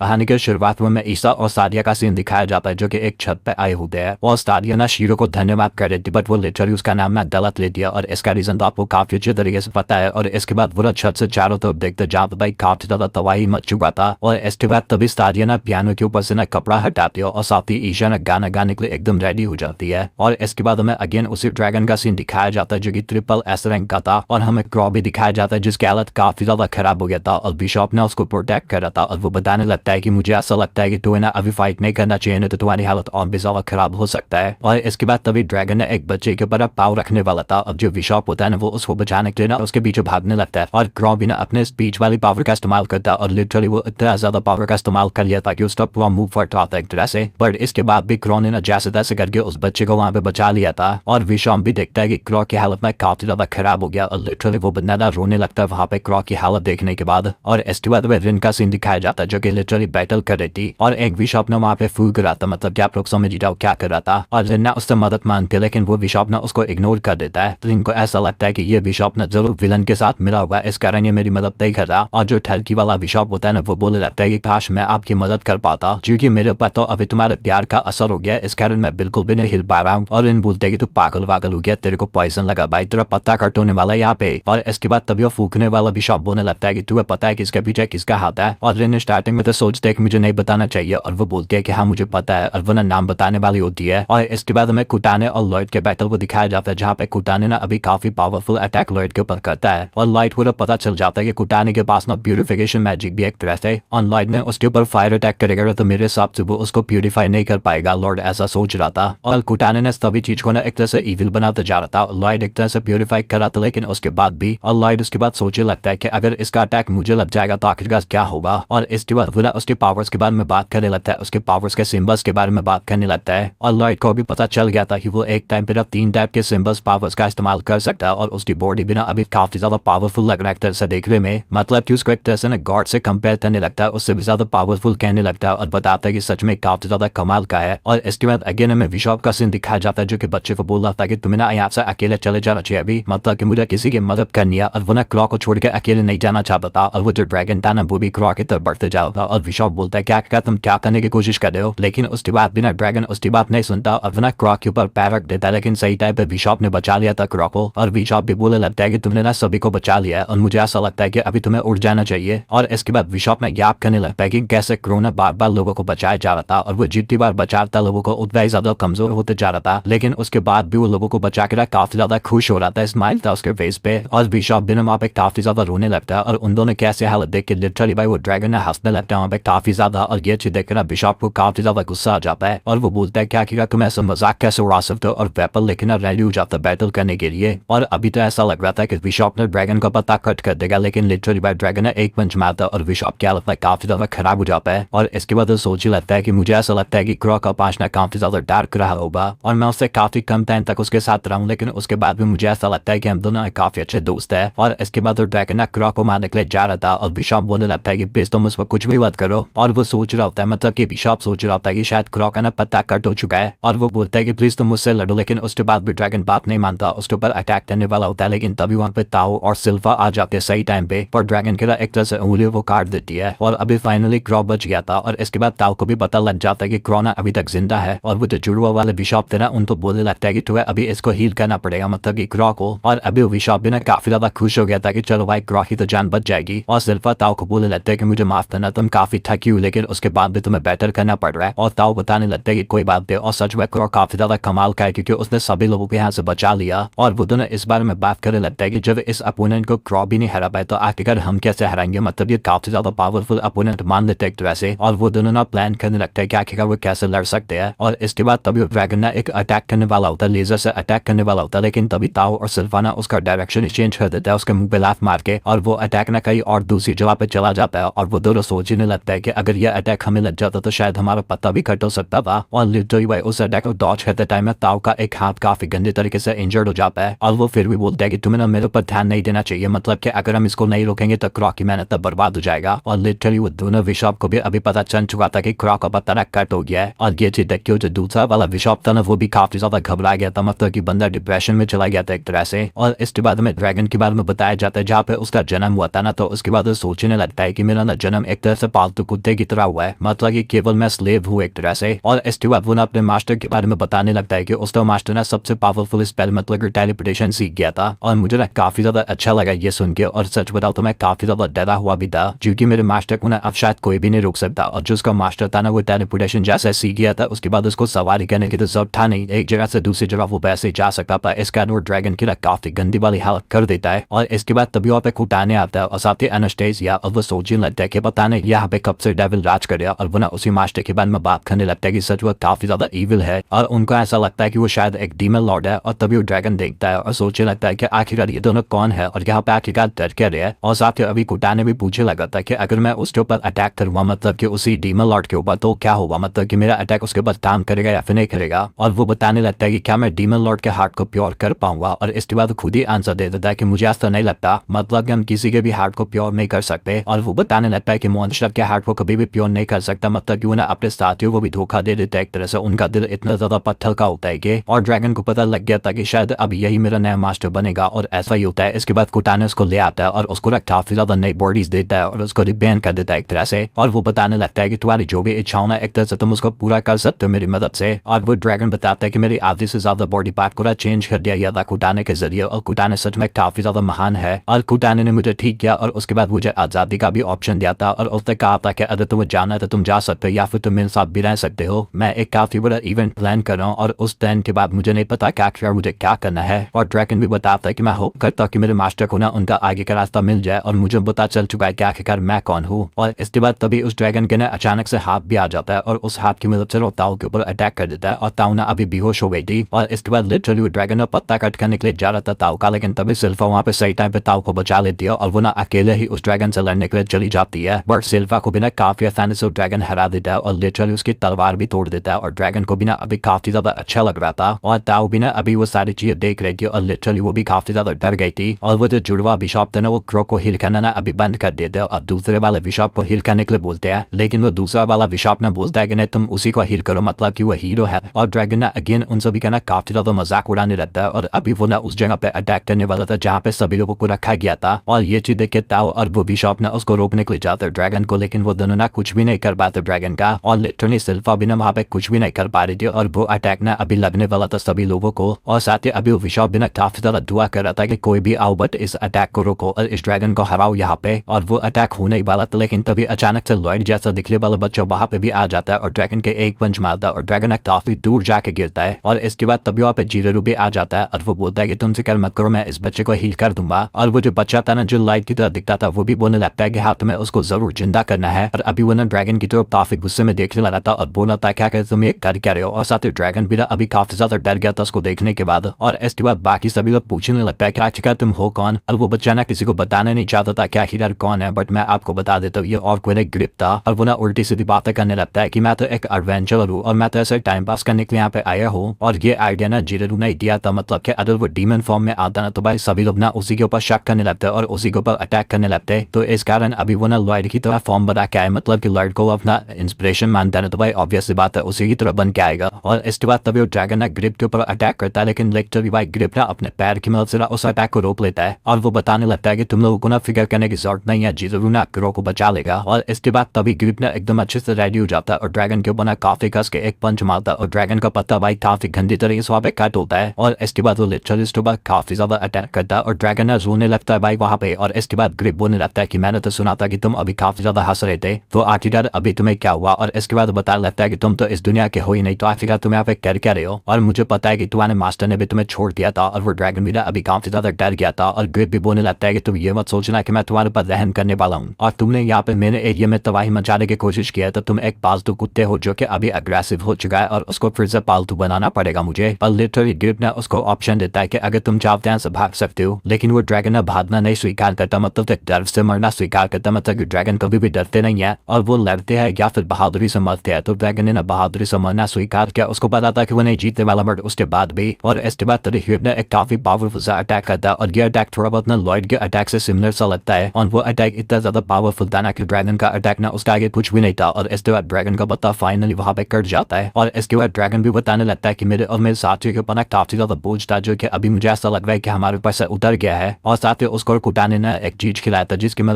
कहानी के शुरुआत में ईसा और सादिया का सीन दिखाया जाता है जो कि एक छत पे आए होते हैं और सादिया ना शीरो को धन्यवाद कर देती बट वो लिटरली उसका नाम ना गलत ले दिया और इसका रीजन तो आपको काफी अच्छे तरीके से पता है। और इसके बाद वो छत से चारों तरफ देखते जहाँ पे भाई काफी ज्यादा तबाही मच चुका था। और इसके बाद तभी सादिया ना पियानो के ऊपर से ना कपड़ा हटाती है और साथ ही ईशा ना गाना गाने के लिए एकदम रेडी हो जाती है। और इसके बाद हमें अगेन उसी ड्रैगन का सीन दिखाया जाता है जो कि ट्रिपल एस रैंक का था और हमें क्रॉ भी दिखाया जाता है जिसकी हालत काफी ज्यादा खराब हो गया था और बिशॉप ने उसको प्रोटेक्ट कर रहा था और वो बताने लगता है कि मुझे ऐसा लगता है कि तू ना अभी फाइट नहीं करना चाहिए नहीं तो तुम्हारी हालत और भी ज्यादा खराब हो सकता है। और इसके बाद तभी ड्रैगन ने एक बच्चे के ऊपर पाव रखने वाला था और जो बिशॉप होता है ना वो उसको बचाने के लिए ना उसके पीछे भागने लगता है और क्रॉ भी ना अपने स्पीच वाली पावर का इस्तेमाल करता है और लिटरली वो इतना ज्यादा पावर का इस्तेमाल कर लिया था कि उसका पूरा मूव फट रहा था एक तरह से। बट इसके बाद भी क्रॉ ने ना जैसे तैसे करके उस बच्चे को वहां पे बचा लिया था और बिशॉप भी देखता है कि क्रॉ की हालत में काफी ज्यादा खराब हो गया और लिटरली वो बंदा रोने लगता है वहां पे क्रॉ की हालत देखने के बाद। और इसके बाद रिन का सीन दिखाया जाता है जो कि लिटरली बैटल कर रही थी और एक बिशॉप ने वहां पे फूक रहा था, मतलब कि आप लोग समझ जाओ क्या कर रहा था। और रिन ना उससे मदद मांगती है लेकिन वो बिशॉप ना उसको इग्नोर कर देता है। तो इनको ऐसा लगता है कि ये बिशॉप ना जरूर विलन के साथ मिला हुआ है, इस कारण ये मेरी मदद नहीं कर रहा। और जो ठरकी वाला बिशॉप होता है ना वो बोले लगता है कि काश मैं आपकी मदद कर पाता क्योंकि मेरे ऊपर तो अभी तुम्हारे प्यार का असर हो गया इस कारण मैं बिल्कुल भी नहीं हिल पा रहा हूँ। और इन बोलते हैं कि तू पागल वागल हो गया, तेरे को पॉइजन लगा भाई, तेरा पत्ता कट होने वाला है यहाँ पे। और इसके बाद तभी वो फूकने वाला बिशॉप बोलने लगता है कि तुम्हें पता है किसके पीछे किसका हाथ है। और रिन स्टार्टिंग में तो सोचते कि मुझे नहीं बताना चाहिए और वो बोलते हैं कि हाँ मुझे पता है और वो ना नाम बताने वाली होती है। और इसके बाद हमें कुटाने और लॉयड के बैटल को दिखाया जाता है जहाँ पे कुटाने ना अभी काफी पावरफुल अटैक लॉयड के ऊपर करता है और लॉयड को पता चल जाता है कि कुटाने के पास ना प्यूरिफिकेशन मैजिक भी एक तरह से और लॉयड ने उसके ऊपर फायर अटैक करेगा तो मेरे हिसाब से वो उसको प्यूरिफाई नहीं कर पाएगा, लॉर्ड ऐसा सोच रहा था। और कुटाने ने सभी चीज को ना एक तरह से इविल बनाता जा रहा था, लॉयड एक तरह से प्यूरिफाई कर रहा था लेकिन उसके बाद भी और लॉयड उसके बाद सोचने लगता है कि अगर इसका अटैक मुझे लग जाएगा तो आखिरकार क्या होगा। और इसके बाद वो उसके पावर्स के बारे में बात करने लगता है, उसके पावर्स के सिंबल्स के बारे में बात करने लगता है। और लॉयड को भी पता चल गया था कि वो एक टाइम पे 3 टाइप के सिंबल्स पावर्स का इस्तेमाल कर सकता है और उसकी बॉडी भी ना अभी काफी ज्यादा पावरफुल लग रहा है एक तरह से देखने में, मतलब कि उसको एक तरह से ना गॉड से कंपेयर करने लगता है, उससे भी ज्यादा पावरफुल कहने लगता है और बताता है कि सच में काफी ज्यादा कमाल का है। और इसके बाद अगेन हमें बिशॉप का सीन दिखाया जाता है जो कि बच्चे को बोल रहा था कि तुम्हें ना यहाँ से अकेले चले जाना चाहिए अभी, मतलब कि मुझे किसी की मदद करनी है। और वो ना क्रॉ को छोड़ के अकेले नहीं जाना चाहता था और वो जो ड्रैगन था ना वो भी क्रॉ की तरफ बढ़ते जा रहा था। और बिशॉप बोलता है क्या तुम क्या करने की कोशिश कर रहे हो, लेकिन उसके बाद बिना ड्रैगन उसकी बात नहीं सुनता और वो ना क्रॉ के ऊपर पैर रख देता है, लेकिन सही टाइम पे बिशॉप ने बचा लिया था क्रॉ को। और बिशॉप भी बोलने लगता है कि तुमने ना सभी को बचा लिया है और मुझे ऐसा लगता है कि अभी तुम्हें उड़ जाना चाहिए। और इसके बाद बिशॉप में याद करने लगता है कि कैसे क्रॉ ने बार बार लोगों को बचाया जा रहा था और वो जितनी बार बचाता लोगों को उतना ही ज्यादा कमजोर होते जा रहा था, लेकिन उसके बाद भी वो लोगों को बचा के काफी ज्यादा खुश हो रहा था, स्माइल था उसके फेस पे। और बिशॉप भी वहाँ पे काफी ज्यादा रोने लगता है और उन दोनों कैसे हालत देख के लिटरली भाई वो ड्रैगन ने हंसने लगता है वहाँ पे काफी ज्यादा। और ये चीज देखकर बिशॉप को काफी ज्यादा गुस्सा आ जाता है और वो बोलता है क्या तुम ऐसा मजाक कैसे उड़ा सकते हो और वेपन लेकिन रेडी हो जाता है बैटल करने के लिए। और अभी तो ऐसा लग रहा था कि बिशॉप ने ड्रैगन का पत्ता कट कर देगा, लेकिन लिटरली भाई ड्रैगन ने एक पंच मारता और बिशॉप क्या लगता है काफी ज्यादा खराब हो जाता है। और इसके बाद सोच ही लगता है कि मुझे ऐसा लगता है कि क्रॉ का पांचना काफी ज्यादा डार्क रहा होगा और मैं उससे काफी कम टाइम तक उसके साथ रहा हूँ, लेकिन उसके बाद भी मुझे ऐसा लगता है कि हम दोनों काफी अच्छे दोस्त है। और इसके बाद ड्रैगन क्रॉ को मारने के लिए जा रहा था और बिशॉप बोलने लगता है कि प्लीज तुम उस पर कुछ भी मत करो। और वो सोच रहा होता है, मतलब कि बिशॉप सोच रहा होता है कि शायद क्रॉ का ना पत्ता कट हो चुका है और वो बोलता है कि प्लीज तुम मुझसे लड़ो, लेकिन उसके बाद भी ड्रैगन बात नहीं मानता, उसके ऊपर अटैक करने वाला होता है। लेकिन तभी वहाँ पे ताओ और सिल्वा आ जाते हैं सही टाइम पे और ड्रैगन के एक तरह से उंगली वो काट देती है और अभी फाइनली क्रॉ बच गया था। और इसके बाद ताओ को भी पता लग जाता है कि क्रॉ ना अभी तक जिंदा है और वो जो जुड़वा वाले बिशॉप थे ना उनको बोलने लगता है कि तुम्हें अभी इसको हील करना पड़ेगा, मतलब कि क्रॉ को। और अभी बिशॉप भी ना काफी ज्यादा खुश हो गया था कि चलो भाई क्रॉ की तो जान बच जाएगी। और सिल्वा ताओ को बोलने लगता है कि मुझे माफ करना, तुम काफी थकी हो लेकिन उसके बाद भी तुम्हें बेटर करना पड़ रहा है। और ताओ बताने लगता है कि कोई बात नहीं, और सच में क्रॉ काफी ज्यादा कमाल का है क्योंकि उसने सभी लोगों को यहाँ से बचा लिया। और वो दोनों इस बारे में बात करने लगता है कि जब इस अपोनेंट को क्रॉ भी नहीं हरा पाए तो आखिरकार हम कैसे हराएंगे, मतलब ये काफी ज्यादा पावरफुल अपोनेंट मान लेते एक तरह से। और वो दोनों ना प्लान करने लगता है कि आखिरकार वो कैसे लड़ सकते हैं। और इसके बाद तभी ड्रैगन ना एक अटैक करने वाला होता है, लेजर से अटैक करने वाला होता है, लेकिन तभी ताओ और सिल्वाना उसका डायरेक्शन चेंज कर देता है उसके मुंह पे लात मार के और वो अटैक ना कहीं और दूसरी जगह पे चला जाता है। और वो दोनों सोचने लगता है कि अगर ये अटैक हमें लग जाता तो शायद हमारा पत्ता भी कट हो सकता था। और लिटरली भाई उस अटैक को डॉज करते टाइम में ताओ का एक हाथ काफी गंदे तरीके से इंजर्ड हो जाता है और वो फिर भी बोलता है कि तुम्हें ना मेरे ऊपर ध्यान नहीं देना चाहिए, मतलब कि अगर हम इसको नहीं रोकेंगे तो क्रॉ की मेहनत तब बर्बाद हो जाएगा। और लिटरली वो दोनों बिशॉप को भी अभी पता चल चुका था कि क्रॉ का पत्ता कट हो गया है। और ये चीज देख के जो दूसरा वाला बिशॉप था ना वो भी काफी ज्यादा घबरा गया था, मतलब कि बंदा डिप्रेशन में चला गया था एक तरह से। और इसके बाद में ड्रैगन के बारे में बताया जाता है जहाँ पे उसका जन्म हुआ था ना, तो उसके बाद सोचने लगता है कि मेरा ना जन्म एक तरह से पालतू कुत्ते की तरह हुआ है, मतलब कि केवल मैं स्लेव हूँ एक तरह से। और इसके बाद वो ना अपने मास्टर के बारे में बताने लगता है कि उसका मास्टर ना सबसे पावरफुल स्पेल मतलब कि टेलीपोर्टेशन सीख गया था। और मुझे ना काफी ज्यादा अच्छा लगा ये सुन के, और सच बताओ तो मैं काफी ज्यादा डरा हुआ भी था, क्योंकि मेरे मास्टर को ना अब शायद कोई भी नहीं रोक सकता। और जो उसका मास्टर था ना वो टेलीपोर्टेशन जैसे सीख गया था, उसके बाद उसको सवारी करने की तो जरूरत था नहीं, एक जगह से दूसरी जगह वो वैसे जा सकता था। इसका वो ड्रैगन की ना काफी गंदी वाली हालत कर देता है। और इसके बाद तभी वहाँ पे कुटाने आता है और साथ ही एनास्टेसिया, और वो सोचने लगता है कि पता नहीं यहाँ पे कब से डेविल राज कर रहा। और वो ना उसी मास्टर के बारे में बात करने लगता है कि सच वो काफी ज्यादा इविल है, और उनको ऐसा लगता है कि वो शायद एक डीमन लॉर्ड है। और तभी वो ड्रैगन देखता है और सोचने लगता है कि आखिरकार ये दोनों कौन है और यहाँ पे आखिरकार डर क्या रहे हैं। और साथ ही अभी कुटाने भी पूछने लगा था कि अगर मैं उसके ऊपर अटैक करूँगा मतलब कि उसी डीमन लॉर्ड के ऊपर, तो क्या होगा, मतलब कि मेरा अटैक उसके ऊपर काम करेगा या फिर नहीं करेगा। और वो बताने लगता है कि क्या मैं डीमन लॉर्ड के हार्ट को प्योर कर पाऊंगा। और इसके बाद खुद ही आंसर दे देता है कि मुझे ऐसा नहीं लगता, मतलब कि हम किसी के भी हार्ट को प्योर नहीं कर सकते। और वो बताने लगता है कि मॉन्स्टर के हार्ट को कभी भी प्योर नहीं कर सकता, मतलब कि वो ना अपने साथियों को भी धोखा दे देता है एक तरह से। उनका दिल इतना ज्यादा पत्थर का होता है कि, और ड्रैगन को पता लग गया था कि शायद अब यही मेरा नया मास्टर बनेगा, और ऐसा ही होता है। इसके बाद कुटाने उसको ले आता है और उसको ना काफी ज्यादा नई बॉडीज देता है और उसको रिबैन कर देता है एक तरह से। और वो बताने लगता है कि तुम्हारी जो भी इच्छाओं ना एक तरह से तुम उसको पूरा कर सकते हो मेरी मदद से। और वो ड्रैगन बताता है कि मेरी आधी से ज्यादा बॉडी पार्ट को चेंज कर दिया गया था कुटाने के जरिए, और कुटाने सच में काफी ज्यादा महान है। और कुटाने ने मुझे ठीक किया और उसके बाद मुझे आजादी का भी ऑप्शन दिया था, और उसने कहा था कि अगर तुम्हें जाना है तो तुम जा सकते हो या फिर तुम मेरे साथ भी रह सकते हो। मैं एक काफी बड़ा इवेंट प्लान कर रहा हूँ और उस टाइम के बाद मुझे नहीं पता क्या मुझे क्या करना है। और ड्रैगन भी बताता है कि मैं होप करता हूँ कि मेरे मास्टर को ना उनका आगे का रास्ता मिल जाए, और मुझे पता चल चुका है कि आखिरकार मैं कौन हूँ। और इसके बाद तभी उस ड्रैगन के ना अचानक से हाथ भी आ जाता है और उस हाथ की मदद से वो ताऊ के ऊपर अटैक कर देता है, और ताऊ ना अभी बेहोश हो गई थी। और इसके बाद लिटरली वो ड्रैगन पत्ता कट करने के लिए जा रहा था ताऊ का, लेकिन तभी सिल्फा वहाँ पे सही टाइम पे ताऊ को बचा लेती है और वो ना अकेले ही उस ड्रैगन से लड़ने के लिए चली जाती है। बट सिल्फा को भी ना काफी आसानी से ड्रैगन हरा देता है और लिटरली उसकी तलवार भी तोड़ देता है। और ड्रैगन को भी ना अभी काफी ज्यादा अच्छा लग रहा था, और ताऊ भी ना अभी वो सारी चीजें देख रही थी, और लिटरली वो भी काफी ज्यादा डर गई थी। और वो जो जुड़वा बिशॉप थे ना वो क्रो को हिल करना ना अभी बंद कर देते हैं और दूसरे वाले बिशॉप को हिल करने के लिए बोलते हैं, लेकिन वो दूसरा वाला बिशॉप ना बोलता है कि नहीं तुम उसी को हिल करो, मतलब कि वो हीरो है। और ड्रैगन ना अगेन उन सभी का ना काफी ज्यादा मजाक उड़ाने रहता है, और अभी वो ना उस जगह पे अटैक करने वाला था जहाँ पे सभी लोगों को रखा गया था। और ये चीज देख के ताऊ और वो बिशॉप ना उसको रोकने के लिए जाते हैं ड्रैगन को, लेकिन वो दोनों ना कुछ भी नहीं कर पाते ड्रैगन का। और लिटरली सिल्फा भी ना वहाँ पे कुछ भी नहीं कर पा रही थी, और वो अटैक ना अभी लगने वाला था सभी लोगों को। और साथ ही अभी वो बिशॉप भी ना काफी ज्यादा दुआ कर रहा था कि कोई भी आओ बट इस अटैक को रोको और इस ड्रैगन को हराओ यहाँ पे। और वो अटैक होने ही वाला था, लेकिन तभी अचानक से लॉयड जैसा दिखने वाला बच्चा वहाँ पे भी आ जाता है और ड्रैगन के एक पंच मारता है और ड्रैगन काफी दूर जाके गिरता है। और इसके बाद तभी वहाँ पे जीरेरू भी आ जाता है और वो बोलता है कि तुम फिक्र मत करो, मैं इस बच्चे को हील कर दूंगा। और वो जो बच्चा था ना जो लाइट की तरह दिखता था वो भी बोलने लगता है कि हाँ तुम्हें उसको जरूर जिंदा करना है। और अभी वो ना ड्रैगन की तरफ काफी गुस्से में देखने लगा था और बोला था क्या तुम ये कर क्या रहे हो। और साथ ही ड्रैगन भी ना अभी काफी ज्यादा डर गया था उसको देखने के बाद। और इसके बाद बाकी सभी लोग पूछने लगता है कि आखिरकार तुम हो कौन। और वो बच्चा ना किसी को बताना नहीं चाहता था कि आखिरकार कौन है, बट मैं आपको बता देता हूँ ये और कोई ग्रिप था। और वो ना उल्टी सीधी बातें करने लगता है कि मैं तो एक एडवेंचरर हूँ और मैं तो ऐसे टाइम पास करने के लिए यहाँ पे आया हूँ। और ये आइडिया ना जीरेरू ने दिया था, मतलब कि अगर वो डीमन फॉर्म में आता ना तो भाई सभी लोग ना उसी के ऊपर शक करने लगते और उसी के ऊपर अटैक करने लगते। तो इस कारण अभी वो ना लॉयड की तरह फॉर्म बना के आए, मतलब कि लॉयड को अपना इंस्पिरेशन मानता है, तो भाई ऑब्वियस बात है उसी की तरह बन के आएगा। और इसके बाद तभी वो ड्रैगन ना ग्रिप के ऊपर अटैक करता है, लेकिन लिटरली भाई ग्रिप ना अपने पैर की मदद से उस अटैक को रोक लेता है। और वो बताने लगता है कि तुम लोगों को ना फिक्र करने की जरूरत नहीं है, जीरेरू ना ग्रो को बचा लेगा। और इसके बाद तभी ग्रिप ना एकदम अच्छे से रेडी हो जाता है और ड्रैगन के ऊपर ना काफी कस के एक पंच मारता है और ड्रैगन का पत्ता भाई काफी गंदी तरीके से वहाँ पे कट होता है। और इसके बाद वो लिटरली इसके ऊपर काफी ज्यादा अटैक करता है और ड्रैगन ना रोने लगता है भाई वहाँ पे। और इसके बाद ग्रिप बोलने लगता है कि मैंने तो सुना था कि तुम अभी काफी ज्यादा हंस रहे थे, तो आखिरकार अभी तुम्हें क्या हुआ। और इसके बाद बताने लगता है कि तुम तो इस दुनिया के हो ही नहीं, तो आखिरकार तुम यहाँ पे कर क्या रहे हो। और मुझे पता है कि तुम्हारे मास्टर ने भी तुम्हें छोड़ दिया था। और वो ड्रैगन भी ना अभी काफी ज्यादा डर गया था। और ग्रिप भी बोलने लगता है कि तुम ये मत सोचना कि मैं तुम्हारे ऊपर रहम करने वाला हूँ, और तुमने यहाँ पे मेरे एरिया में तबाही मचाने की कोशिश किया है, तो तुम एक पालतू कुत्ते हो जो कि अभी अग्रेसिव हो चुका है और उसको फिर से पालतू बनाना पड़ेगा मुझे। और लिटरली ग्रिप ने उसको ऑप्शन देता है कि अगर तुम चाहते हैं तो भाग सकते हो, लेकिन वो ड्रैगन ना भागना नहीं स्वीकार करता, मतलब डर से मरना स्वीकार करता, मतलब कि ड्रैगन कभी भी डरते नहीं है और वो लड़ते हैं या फिर बहादुरी से मरते हैं। तो ड्रैगन ने ना बहादुरी से मरना स्वीकार किया, उसको पता था कि वो नहीं जीतने वाला, बट उसके बाद भी। और इसके बाद ग्रिप ने एक काफी पावरफुल सा अटैक करता है और ये अटैक थोड़ा बहुत ना लॉयड के अटैक से सिमिलर सा लगता है। और वो अटैक इतना ज्यादा पावरफुल था ना कि ड्रैगन का अटैक ना उसके आगे कुछ भी नहीं था। और इसके बाद ड्रैगन का पत्ता फाइनली वहां पे कट जाता है। और इसके बाद ड्रैगन भी बताने लगता है कि मेरे और मेरे साथियों के ऊपर ना काफी ज्यादा बोझ था जो कि अभी मुझे ऐसा लग रहा है कि हमारे ऊपर से उतर गया है। और साथ ही उसको कुटाने ने एक चीज खिलाया था जिसकी